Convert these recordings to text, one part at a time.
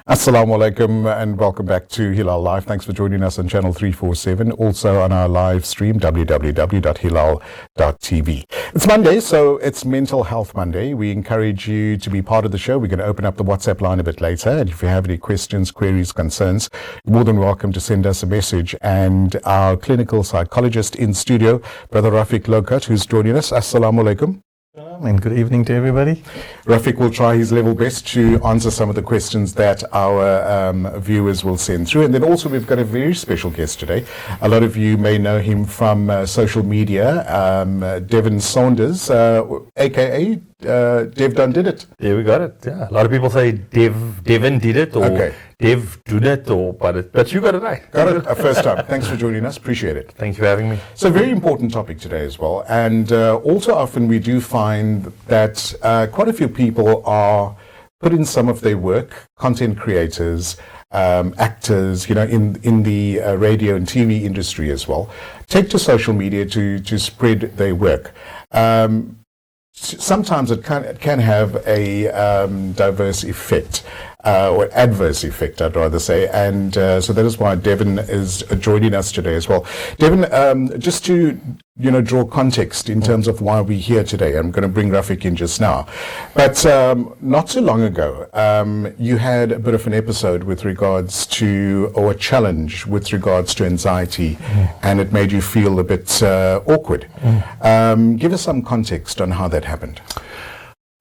Assalamu alaikum and welcome back to Hilaal Live. Thanks for joining us on channel 347, also on our live stream www.hilaal.tv. It's Monday, so it's Mental Health Monday. We encourage you to be part of the show. We're going to open up the WhatsApp line a bit later, and if you have any questions, queries, concerns, you're more than welcome to send us a message. And our clinical psychologist in studio, Brother Rafiq Lockhat, who's joining us. Assalamu alaikum. And good evening to everybody. Rafiq will try his level best to answer some of the questions that our viewers will send through. And then also we've got a very special guest today. A lot of you may know him from social media, Devon Saunders, aka Devdondidit. There we got it. Yeah. A lot of people say Devdondidit or Devdondidit, but you got it right. Got it. First time. Thanks for joining us. Appreciate it. Thanks for having me. So very important topic today as well. And all too often we do find that quite a few people are putting some of their work, content creators, actors, in the radio and TV industry as well, take to social media to spread their work. Sometimes it can have a diverse effect, or adverse effect, I'd rather say, and so that is why Devon is joining us today as well. Devon, just to draw context in terms of why we're here today, I'm going to bring Rafiq in just now, but not too long ago, you had a bit of an episode with regards to, or a challenge with regards to anxiety, and it made you feel a bit awkward. Give us some context on how that happened.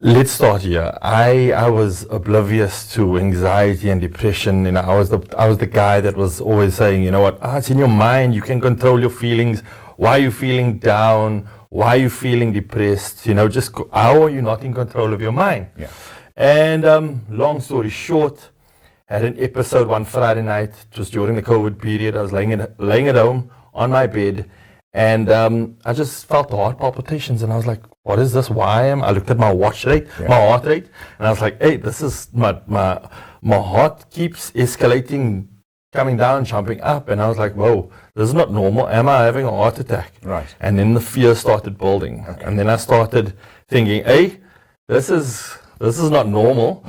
Let's start here. I was oblivious to anxiety and depression. I was the guy that was always saying, it's in your mind, you can control your feelings. Why are you feeling down? Why are you feeling depressed? How are you not in control of your mind? Yeah. And long story short, had an episode one Friday night. It was during the COVID period. I was laying at home on my bed, and I just felt the heart palpitations, and I was like, what is this? I looked at my heart rate, and I was like, hey, this is my heart keeps escalating, coming down, jumping up, and I was like, whoa, this is not normal. Am I having a heart attack? Right. And then the fear started building, and then I started thinking, hey, this is not normal.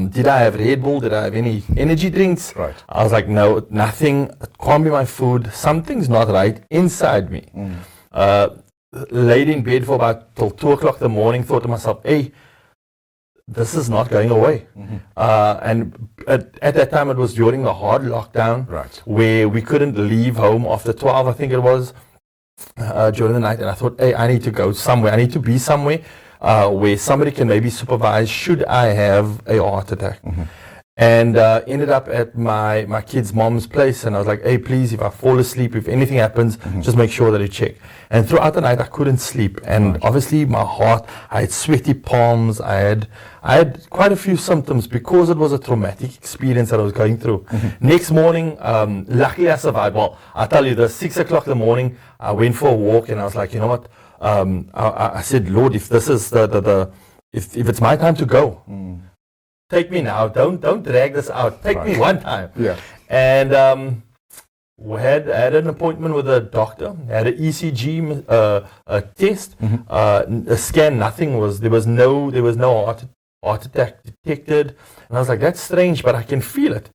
Did I have Red Bull? Did I have any energy drinks? Right. I was like, no, nothing. It can't be my food. Something's not right inside me. Laid in bed for about till 2 o'clock in the morning, thought to myself, hey, this is not going away. And at that time, it was during the hard lockdown, right, where we couldn't leave home after 12, I think it was, during the night. And I thought, hey, I need to go somewhere. I need to be somewhere where somebody can maybe supervise should I have a heart attack. And ended up at my kid's mom's place, and I was like, hey, please, if I fall asleep, if anything happens, just make sure that you check. And throughout the night, I couldn't sleep, and obviously my heart, I had sweaty palms, I had quite a few symptoms because it was a traumatic experience that I was going through. Next morning, luckily I survived. Well, I'll tell you, 6 o'clock in the morning, I went for a walk, and I was like, you know what, I said, Lord, if this is if it's my time to go, take me now. Don't drag this out. Take me one time. Yeah. And we had an appointment with a doctor. Had an ECG test, a scan. Nothing was. There was no heart attack detected. And I was like, that's strange, but I can feel it.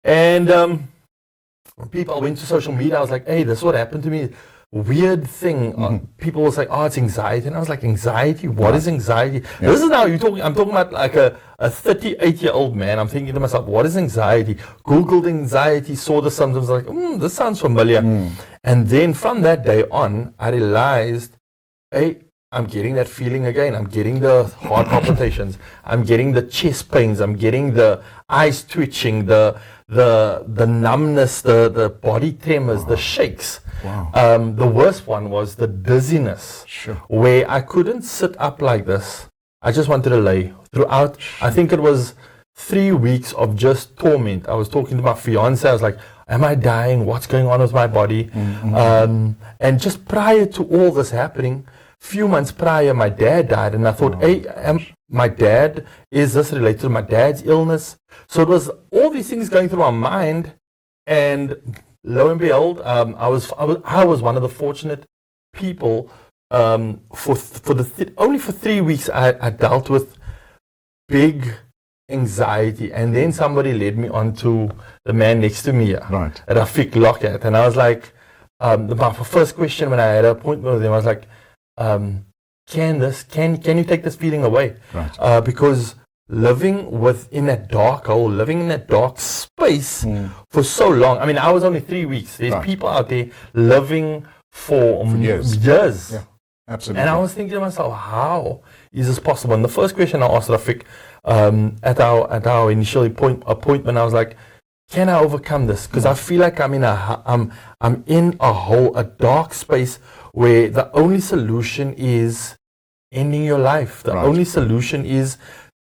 And when people went to social media, I was like, hey, this is what happened to me. Weird thing. People will say, oh, it's anxiety. And I was like, anxiety? What is anxiety? Yeah. This is now I'm talking about like a 38-year-old man. I'm thinking to myself, what is anxiety? Googled anxiety, saw the symptoms, like, this sounds familiar. And then from that day on, I realized, hey, I'm getting that feeling again. I'm getting the heart palpitations. I'm getting the chest pains. I'm getting the eyes twitching, the numbness, the body tremors, the shakes. Wow. The worst one was the dizziness, where I couldn't sit up like this. I just wanted to lay throughout. I think it was 3 weeks of just torment. I was talking to my fiance. I was like, am I dying? What's going on with my body? And just prior to all this happening, few months prior, my dad died, and I thought, hey, my dad, is this related to my dad's illness? So it was all these things going through my mind, and lo and behold, I was one of the fortunate people. Only for 3 weeks, I dealt with big anxiety, and then somebody led me on to the man next to me, Right. Rafiq Lockhat, and I was like, my first question when I had an appointment with him, I was like, can you take this feeling away? Right. Because living in that dark hole, living in that dark space for so long. I mean, I was only 3 weeks. There's Right. people out there living for years. years. Yeah, absolutely. And I was thinking to myself, how is this possible? And the first question I asked Rafiq at our initial appointment, I was like, can I overcome this? Because I feel like I'm in a hole, a dark space where the only solution is ending your life. The Right. only solution is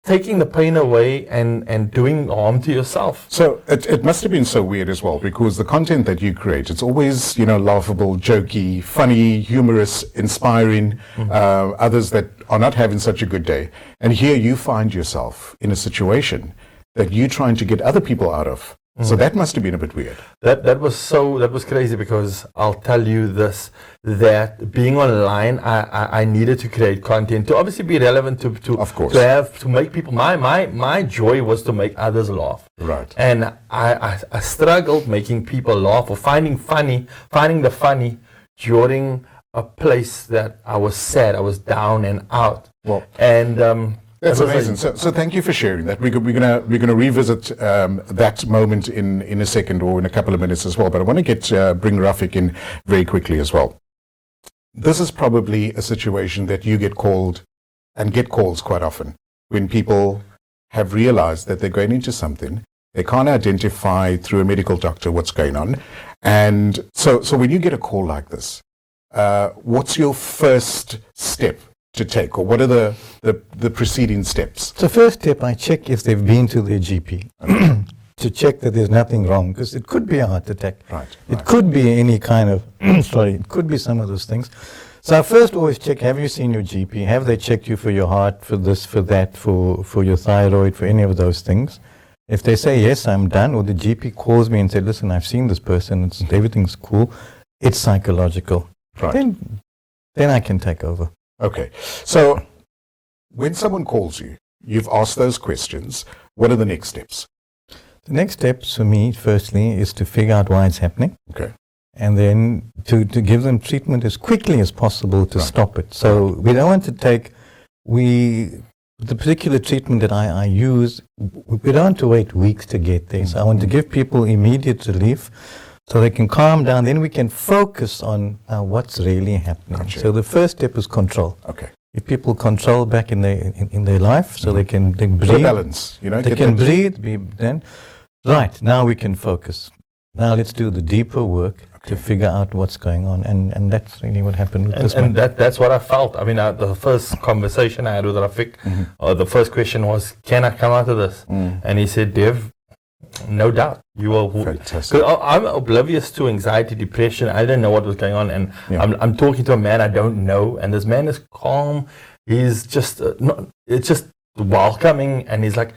taking the pain away and doing harm to yourself. So it must have been so weird as well, because the content that you create, it's always, laughable, jokey, funny, humorous, inspiring, others that are not having such a good day. And here you find yourself in a situation that you're trying to get other people out of. So that must have been a bit weird. That was crazy, because I'll tell you this, that being online, I needed to create content to obviously be relevant Of course. to make people, my joy was to make others laugh. Right. And I struggled making people laugh, or finding the funny during a place that I was sad, I was down and out. Well, and that's amazing. So thank you for sharing that. We're gonna revisit that moment in a second, or in a couple of minutes as well. But I want to bring Rafiq in very quickly as well. This is probably a situation that you get called, and get calls quite often, when people have realized that they're going into something, they can't identify through a medical doctor what's going on, and so when you get a call like this, what's your first step to take, or what are the preceding steps? So first step, I check if they've been to their GP to check that there's nothing wrong, because it could be a heart attack. Right. It could be any kind of, it could be some of those things. So I first always check, have you seen your GP? Have they checked you for your heart, for this, for that, for your thyroid, for any of those things? If they say, yes, I'm done, or the GP calls me and said, listen, I've seen this person, everything's cool, it's psychological. Right. Then I can take over. Okay. So when someone calls you, you've asked those questions, what are the next steps? The next steps for me, firstly, is to figure out why it's happening. Okay. And then to give them treatment as quickly as possible to stop it. So we don't want to take, the particular treatment that I use, we don't want to wait weeks to get there. So I want to give people immediate relief so they can calm down. Then we can focus on what's really happening. Gotcha. So the first step is control. Okay. If people control back in their life, so they can breathe. So balance, They can breathe. Then, right, now we can focus. Now let's do the deeper work to figure out what's going on, and that's really what happened with this one. And that's what I felt. I mean, the first conversation I had with Rafiq, the first question was, can I come out of this? And he said, Dev, no doubt, you will. Fantastic. Because I'm oblivious to anxiety, depression. I didn't know what was going on, and I'm talking to a man I don't know, and this man is calm. He's just it's just welcoming, and he's like,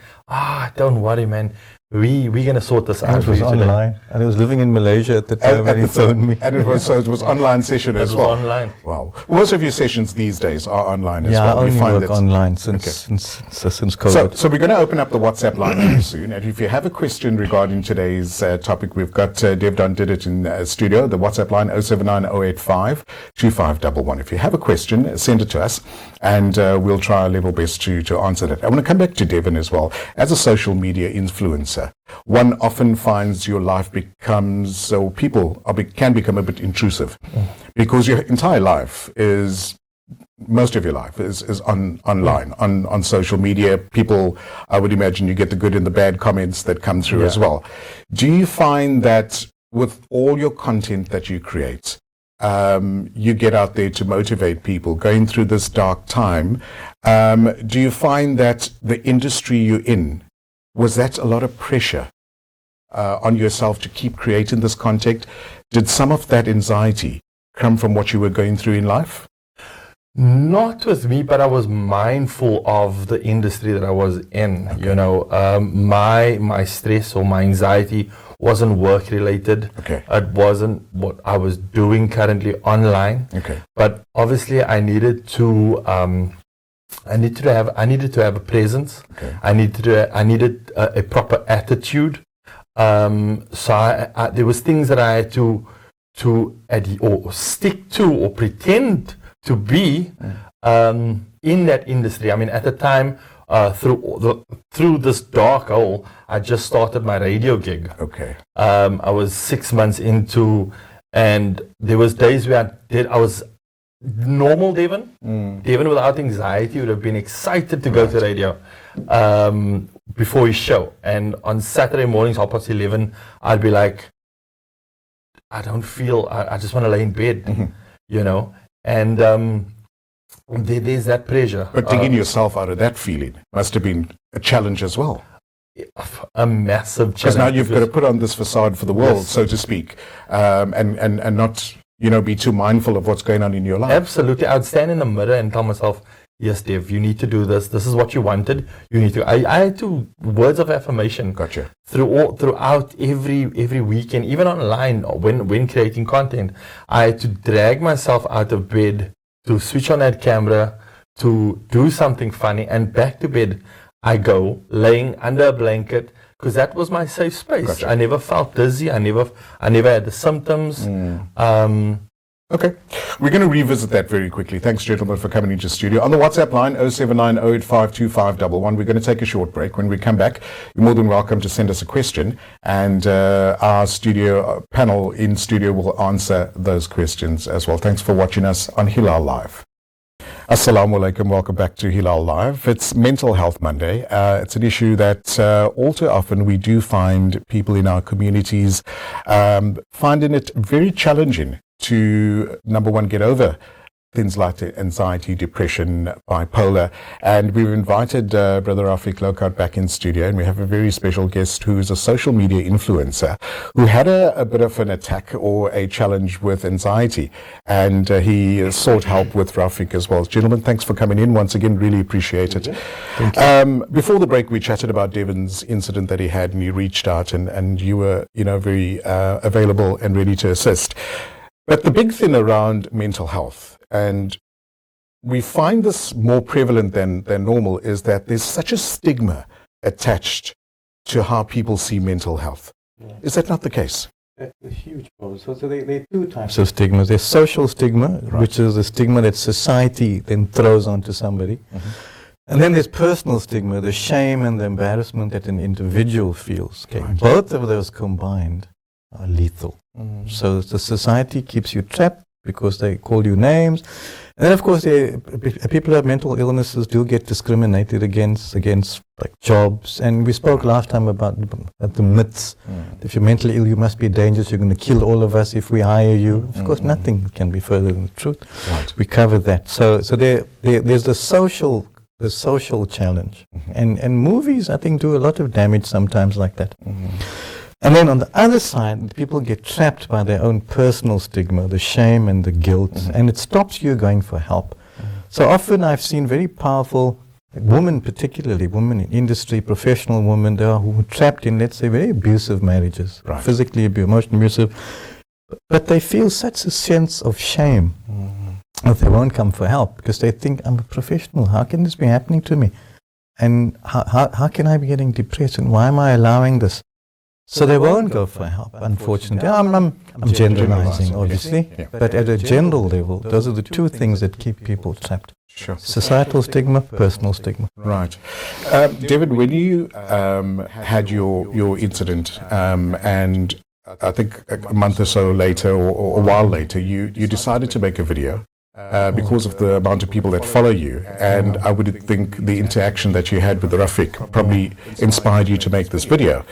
don't worry, man. We're gonna sort this out. It was online, and I was living in Malaysia at the time when he phoned me. And it was online session as well. Online. Wow. Most of your sessions these days are online as Yeah, well. I only find work online since COVID. So we're going to open up the WhatsApp line very soon. And if you have a question regarding today's topic, we've got Devdondidit in studio. The WhatsApp line 079-085-2511. If you have a question, send it to us, and we'll try our level best to answer that. I want to come back to Devon as well. As a social media influencer, one often finds your life becomes, so people can become a bit intrusive, because your entire life most of your life is online, on social media. People, I would imagine, you get the good and the bad comments that come through as well. Do you find that with all your content that you create, you get out there to motivate people going through this dark time? Do you find that the industry you're in, was that a lot of pressure on yourself to keep creating this content? Did some of that anxiety come from what you were going through in life? Not with me, but I was mindful of the industry that I was in. Okay. You know, my stress or my anxiety wasn't work related. Okay. It wasn't what I was doing currently online. Okay. But obviously, I needed to I needed to have a presence. Okay. I needed a proper attitude. So there was things that I had to or stick to or pretend to be in that industry. I mean, at the time, through this dark hole, I just started my radio gig. Okay. I was 6 months into, and there was days where I was normal Devon. Devon without anxiety would have been excited to go to radio before his show. And on Saturday mornings, 11:30, I'd be like, I don't feel, I just want to lay in bed, you know. And there's that pressure. But digging yourself out of that feeling must have been a challenge as well. A massive challenge. Because now you've got to put on this facade for the world, Yes. so to speak, and not, be too mindful of what's going on in your life. Absolutely. I would stand in the mirror and tell myself, yes, Dev, you need to do this. This is what you wanted. You need to. I had to words of affirmation. Gotcha. Throughout every week, and even online when creating content, I had to drag myself out of bed to switch on that camera, to do something funny, and back to bed I go, laying under a blanket, because that was my safe space. Gotcha. I never felt dizzy. I never had the symptoms. Okay. We're going to revisit that very quickly. Thanks, gentlemen, for coming into studio. On the WhatsApp line, 07908525511. We're going to take a short break. When we come back, you're more than welcome to send us a question, and our studio panel in studio will answer those questions as well. Thanks for watching us on Hilaal Live. Assalamu alaikum. Welcome back to Hilaal Live. It's Mental Health Monday. It's an issue that all too often we do find people in our communities finding it very challenging to, number one, get over things like anxiety, depression, bipolar. And we've invited Brother Rafiq Lockhat back in studio, and we have a very special guest who is a social media influencer who had a bit of an attack or a challenge with anxiety, and he sought help with Rafiq as well. Gentlemen, thanks for coming in once again. Really appreciate it. Thank you. Before the break, we chatted about Devon's incident that he had, and you reached out, and you were, very available and ready to assist. But the big thing around mental health, and we find this more prevalent than normal, is that there's such a stigma attached to how people see mental health. Yeah. Is that not the case? That's a huge problem. So there are two types of stigmas. There's social stigma, which is the stigma that society then throws onto somebody. And then there's personal stigma, the shame and the embarrassment that an individual feels. Okay? Right. Both of those combined are lethal. So the society keeps you trapped because they call you names. And then, of course, people who have mental illnesses do get discriminated against like jobs. And we spoke last time about the myths. If you're mentally ill, you must be dangerous. You're going to kill all of us if we hire you. Of course, nothing can be further than the truth. Right. We covered that. So there's the social challenge. And movies, I think, do a lot of damage sometimes like that. And then on the other side, people get trapped by their own personal stigma, the shame and the guilt, and it stops you going for help. So often I've seen very powerful women, particularly women in industry, professional women, they are who are trapped in, let's say, very abusive marriages, Right. physically abusive, emotionally abusive, but they feel such a sense of shame that they won't come for help because they think, I'm a professional, how can this be happening to me? And how can I be getting depressed, and why am I allowing this? So they won't go for help, unfortunately. I'm generalizing, obviously, Yeah. but at a general level, those are the two things that keep people trapped. Sure. Societal stigma, personal stigma. Right. Devon, when you had your incident, and I think a month or so later, or a while later, you decided to make a video. Because of the amount of people that follow you, and I would think the interaction that you had with Rafiq probably inspired you to make this video.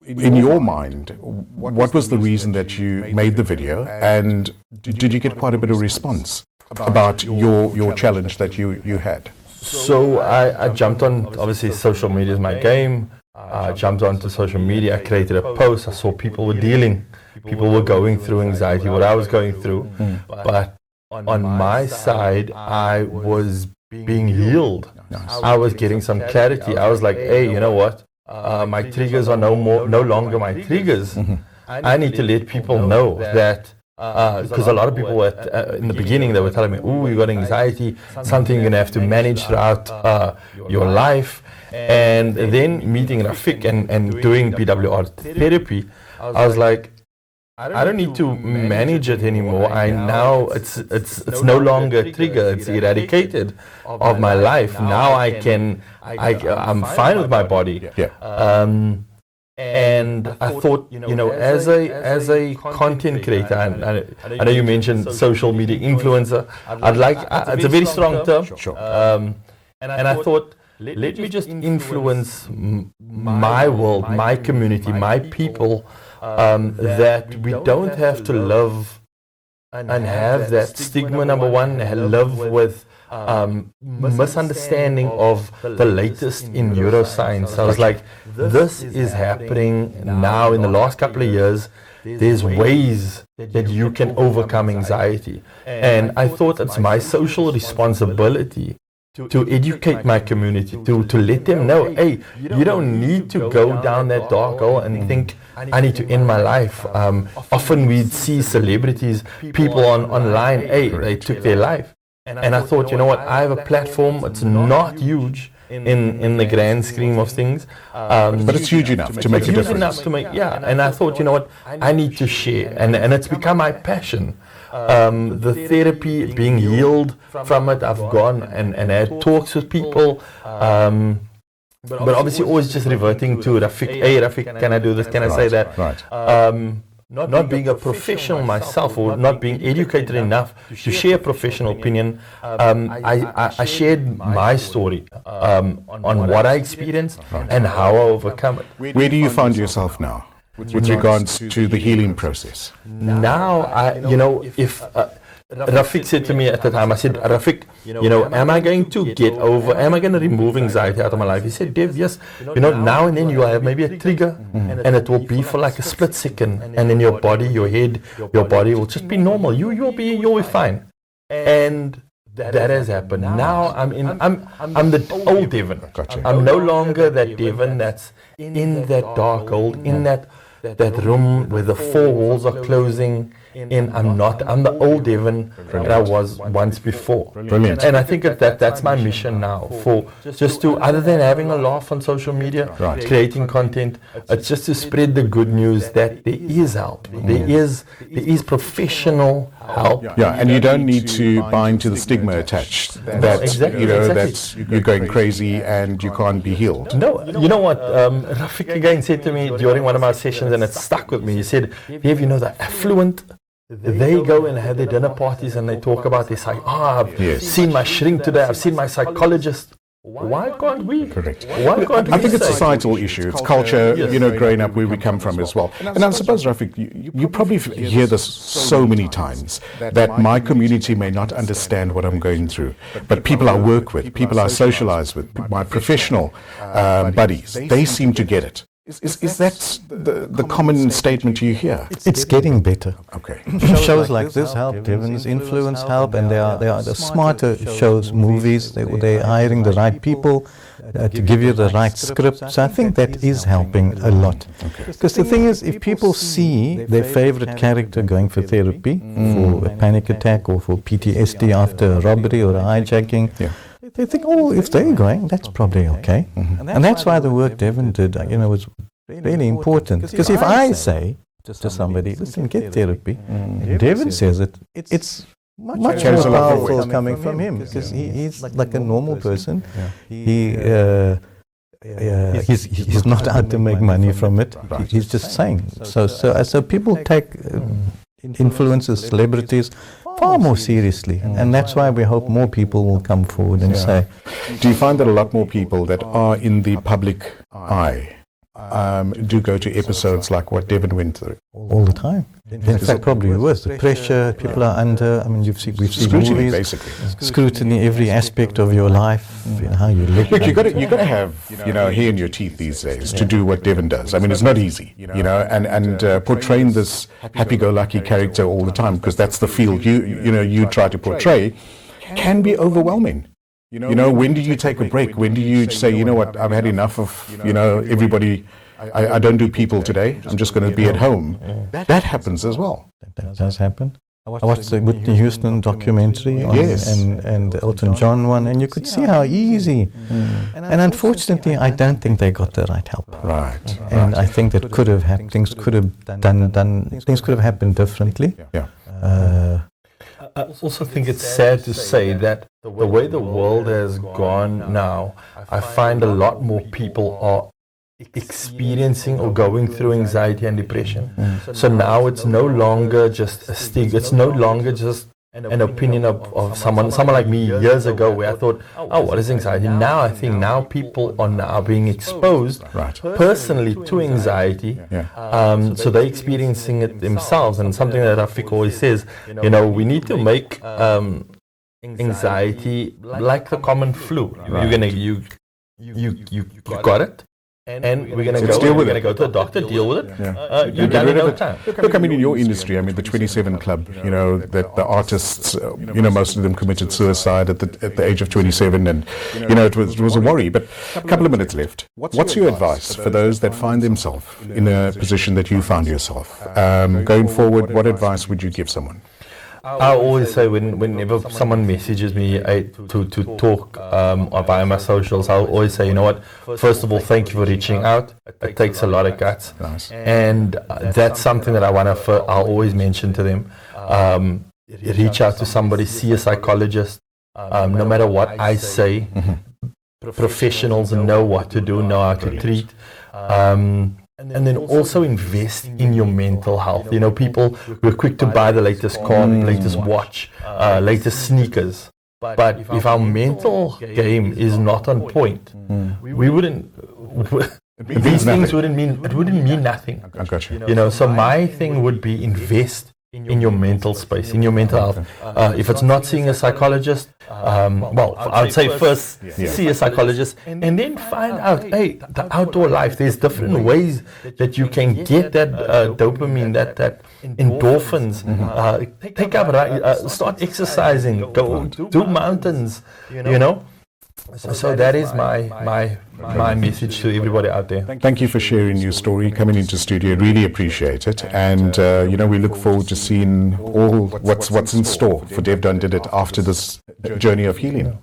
In your mind, what was the reason that you made the video, and did you get quite a bit of response about your challenge that you had? So I jumped on, obviously social media is my game. I jumped onto social media, I created a post, I saw people were going through anxiety, what I was going through, but on my side, I was being healed. I was getting some clarity. I was like, hey, you know what? My triggers are no longer my triggers. I need to let people know that because a lot of people in the beginning, they were telling me, "Oh, you got anxiety, something you're gonna have to manage throughout your life." And then meeting Rafiq and doing PWR therapy, I was like, I don't need to manage it anymore. I now it's no longer a trigger. It's eradicated of my life. Now I'm fine with my body. And I thought, as a content creator, and I know you mentioned social media influencer. It's a very strong term. And I thought, let me just influence my world, my community, my people, that we don't have to live and have that stigma, number one, live with misunderstanding of the latest in neuroscience. I was like, this is happening now in the last couple of years. There's ways that you can overcome anxiety. And I thought it's my social responsibility to educate my community, to let them know, hey, you don't need to go down that dark hole and think, I need to end my life. Often we'd see celebrities, people online, hey, they took their life. And I thought, you know what, I have a platform, it's not huge in the grand scheme of things. But it's huge enough to make a difference. And I thought, you know what, I need to share. And it's become my passion. The therapy, being healed from it, I've gone and had talks with people. But obviously always just reverting to Rafiq. Hey, Rafiq, can I do this? Can I say that? Right. Not being a professional myself, or not being educated enough to share professional opinion, I shared my story on what I experienced and how I overcome it. Where do you find yourself now with regards to the healing process? Now, if Rafiq said to me at the time, I said, Rafiq, am I going to remove anxiety out of my life? He said, Dev, yes, now and then you will have maybe a trigger, and it will be for like a split second, and then your body, your head, your body will just be normal. You'll be fine. And that has happened. Now I'm the old Devon. Gotcha. I'm no longer that Devon that's in that dark hole, in that room where the four walls are closing. I'm the old Devon that I was once before. Brilliant. And I think that's my mission now, for just to, other than having a laugh on social media, creating content, it's just to spread the good news that there is help. There is professional help. Yeah, and you don't need to buy into the stigma attached that that you're going crazy and you can't be healed. No, you know what? Rafiq again said to me during one of my sessions, and it stuck with me. He said, Dev, the affluent, they go and have their dinner parties and they talk about this, like, I've seen my shrink today, I've seen my psychologist. Why can't we? Correct. Why can't we? I think it's a societal issue. It's culture, growing up where we come from as well. And I suppose, Rafiq, you probably hear this so many times, that my community may not understand what I'm going through. But people I work with, people I socialize with, my professional buddies, they seem to get it. Is that the common statement you hear? It's getting better. Okay. Shows like this help, Devon's influence help, and they are the smarter shows, movies. They're hiring the right people to give you the right script. So I think that is helping a lot. Because the thing is, if people see their favorite character going for therapy, for a panic attack or for PTSD after a robbery or a hijacking, they think, if they're going, that's probably okay. And that's why the work Devon did, was really important. Because if I say to somebody, listen, get therapy, and Devon says it, it's much more powerful coming from him. Because he's like a normal person. He's not out to make money from it. He's just saying. So people take influencers, celebrities, far more seriously, and that's why we hope more people will come forward and say. Do you find that a lot more people that are in the public eye do go to episodes like what Devon went through? All the time. In fact, probably worse. The pressure people are under. I mean, we've seen scrutiny, movies, basically. Scrutiny, every aspect of your life, how you look. Look, you got to have hair in your teeth these days to do what Devon does. I mean, it's not easy, and portraying this happy-go-lucky character all the time, because that's the field you try to portray, can be overwhelming. When do you take a break? When do you say, you know what, I've had enough of everybody I don't do people today. I'm just going to be at home. That happens as well. That does happen. I watched the Whitney Houston documentary on, Yes. and the Elton John one, and you could see how easy. And unfortunately, I don't think they got the right help. Right. And I think that could have things could have things could have happened differently. Yeah. I also think it's sad to say that the way the world has gone now, I find a lot more people are experiencing or going through anxiety and depression. So now it's no longer just a stigma. It's no longer just an opinion of someone like me years ago, where I thought, oh, what is anxiety? Now I think now people are now being exposed personally to anxiety. So they're experiencing it themselves. And something that Rafiq always says, we need to make anxiety like the common flu. You got it. And we're going to go to the doctor, deal with it. You're done in no time. Look, I mean, in your industry, I mean, the 27 Club, that the artists, most of them committed suicide at the age of 27, and, it was a worry. But a couple of minutes left. What's your advice for those that find themselves in a position that you found yourself? Going forward, what advice would you give someone? I always say whenever someone messages me to talk via my socials, I'll always say, first of all, thank you for reaching out. It takes a lot of guts. Nice. And that's something that I'll always mention to them. Reach out to somebody, see a psychologist. No matter what I say, professionals know what to do, know how to treat. And then also invest in your mental health. People, we're quick to buy the latest car, latest watch, latest sneakers. But if our mental game is not on point, we wouldn't. These things wouldn't mean nothing. I got you. So my thing would be invest in your mental space, in your mental health. If it's not seeing a psychologist, I'd say first see a psychologist, and then find out, the outdoor life, there's different ways that you can get that dopamine, that endorphins. Take up, start exercising, go do mountains, So that is my message to everybody out there. Thank you for sharing your story, coming into studio. Really appreciate it. And, we look forward to seeing all what's in store for Devdondidit after this journey of healing.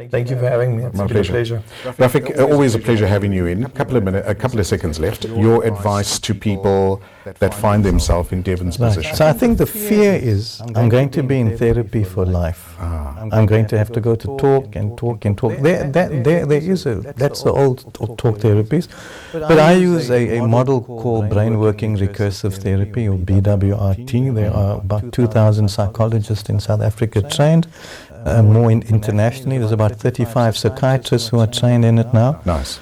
Thank you for having me. It's My been a pleasure. Rafiq, always a pleasure having you in. A couple of seconds left. Your advice to people that find themselves in Devon's position. So I think the fear is, I'm going to be in therapy for life. I'm going to have to go to talk and talk and talk. That's the old talk therapies. But I use a model called brain working recursive therapy, or BWRT. There are about 2,000 psychologists in South Africa trained. More internationally, there's about 35 psychiatrists who are trained in it now. Nice.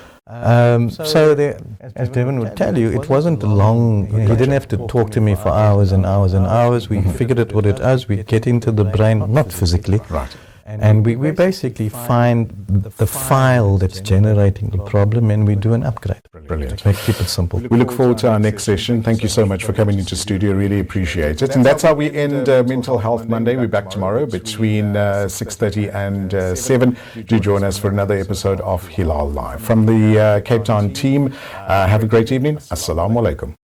So there, as Devon would tell you, it wasn't long. He didn't have to talk to me for hours and hours and hours. We figured out what it is. We get into the brain, not physically. Right. And we basically find the file that's generating the problem, and we do an upgrade. Brilliant. Let's keep it simple. We look forward to our next session. Thank you so much for coming into studio. Really appreciate it. And that's how we end Mental Health Monday. We're back tomorrow between 6:30 and 7. Do join us for another episode of Hilaal Live. From the Cape Town team, have a great evening. Assalamu alaikum.